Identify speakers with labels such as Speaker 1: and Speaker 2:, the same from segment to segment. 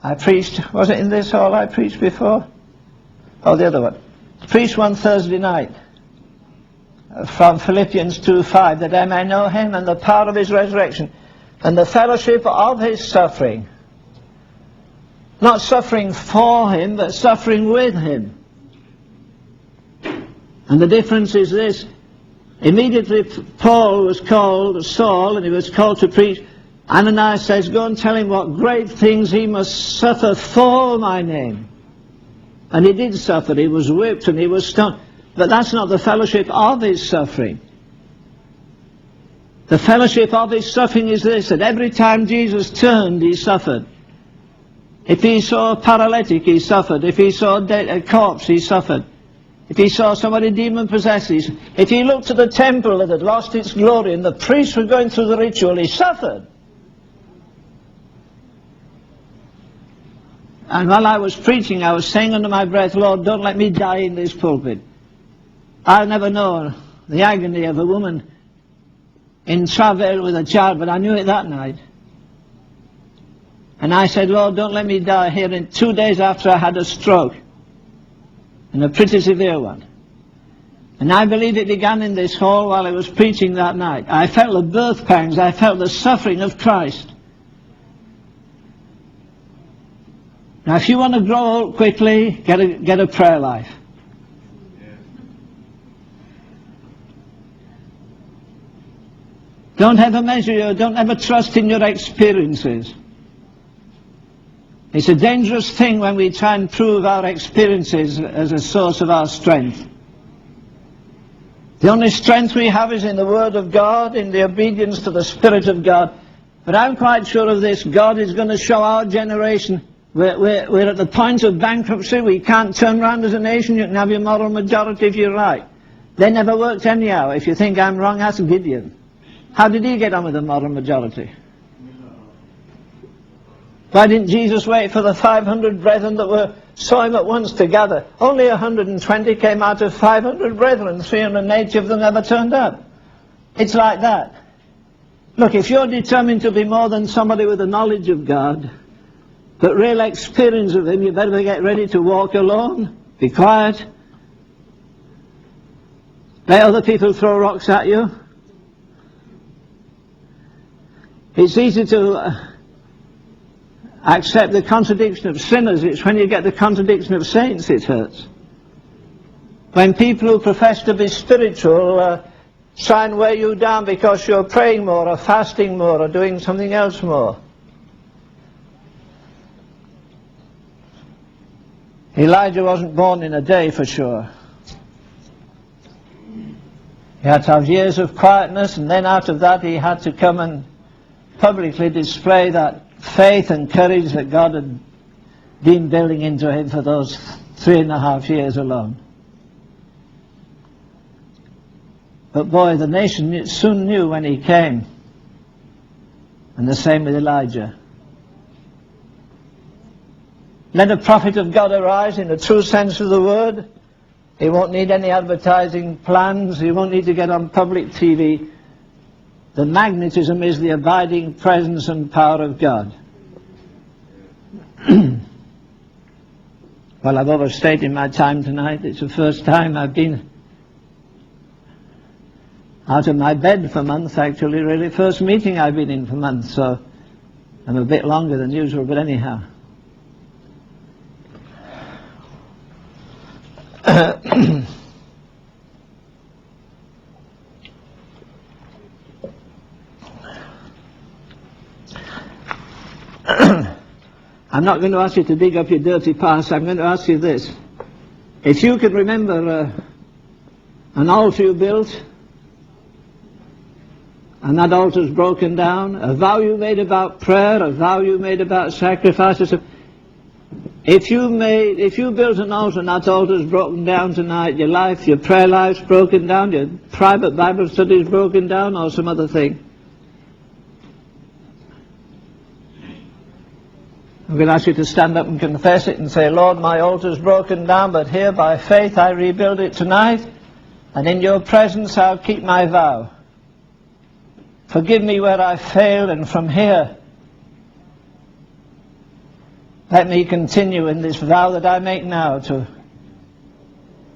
Speaker 1: I preached, was it in this hall I preached before? Oh, the other one. Preached one Thursday night from Philippians 2:5, that I may know him and the power of his resurrection and the fellowship of his suffering. Not suffering for him, but suffering with him. And the difference is this. Immediately Paul was called, Saul, and he was called to preach. Ananias says, go and tell him what great things he must suffer for my name. And he did suffer. He was whipped and he was stoned. But that's not the fellowship of his suffering. The fellowship of his suffering is this, that every time Jesus turned, he suffered. If he saw a paralytic, he suffered. If he saw a corpse, he suffered. If he saw somebody demon-possessed, if he looked at the temple that had lost its glory and the priests were going through the ritual, he suffered. And while I was preaching, I was saying under my breath, Lord, don't let me die in this pulpit. I'll never know the agony of a woman in travail with a child, but I knew it that night. And I said, Lord, don't let me die here. In 2 days after I had a stroke, and a pretty severe one. And I believe it began in this hall while I was preaching that night. I felt the birth pangs, I felt the suffering of Christ. Now if you want to grow old quickly, get a prayer life. Don't ever trust in your experiences. It's a dangerous thing when we try and prove our experiences as a source of our strength. The only strength we have is in the Word of God, in the obedience to the Spirit of God. But I'm quite sure of this, God is going to show our generation, we're at the point of bankruptcy, we can't turn around as a nation, you can have your moral majority if you're right. They never worked anyhow. If you think I'm wrong, ask Gideon. How did he get on with the moral majority? Why didn't Jesus wait for the 500 brethren that saw him at once to gather? Only 120 came out of 500 brethren. 380 of them never turned up. It's like that. Look, if you're determined to be more than somebody with a knowledge of God, but real experience of him, you better get ready to walk alone, be quiet, let other people throw rocks at you. It's easy to accept the contradiction of sinners. It's when you get the contradiction of saints it hurts. When people who profess to be spiritual try and weigh you down because you're praying more or fasting more or doing something else more. Elijah wasn't born in a day for sure. He had to have years of quietness, and then out of that he had to come and publicly display that faith and courage that God had been building into him for those 3.5 years alone. But boy, the nation soon knew when he came. And the same with Elijah. Let a prophet of God arise in the true sense of the word. He won't need any advertising plans. He won't need to get on public TV. The magnetism is the abiding presence and power of God. Well, I've overstated my time tonight. It's the first time I've been out of my bed for months, actually, really. First meeting I've been in for months, so I'm a bit longer than usual, but anyhow. I'm not going to ask you to dig up your dirty past. I'm going to ask you this. If you could remember an altar you built, and that altar's broken down, a vow you made about prayer, a vow you made about sacrifices. If you built an altar and that altar's broken down tonight, your prayer life's broken down, your private Bible study's broken down, or some other thing, I'm going to ask you to stand up and confess it and say, Lord, my altar's broken down, but here by faith I rebuild it tonight, and in your presence I'll keep my vow. Forgive me where I failed, and from here let me continue in this vow that I make now to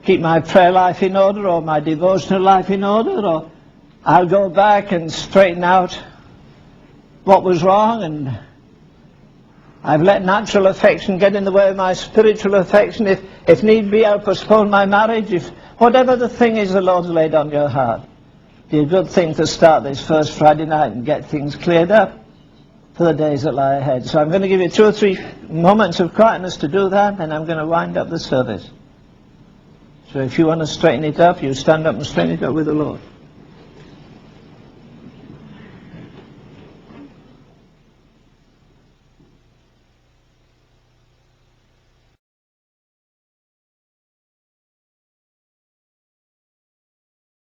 Speaker 1: keep my prayer life in order, or my devotional life in order, or I'll go back and straighten out what was wrong, and I've let natural affection get in the way of my spiritual affection. If need be, I'll postpone my marriage. If whatever the thing is the Lord's laid on your heart, it'd be a good thing to start this first Friday night and get things cleared up for the days that lie ahead. So I'm going to give you 2 or 3 moments of quietness to do that, and I'm going to wind up the service. So if you want to straighten it up, you stand up and straighten it up with the Lord.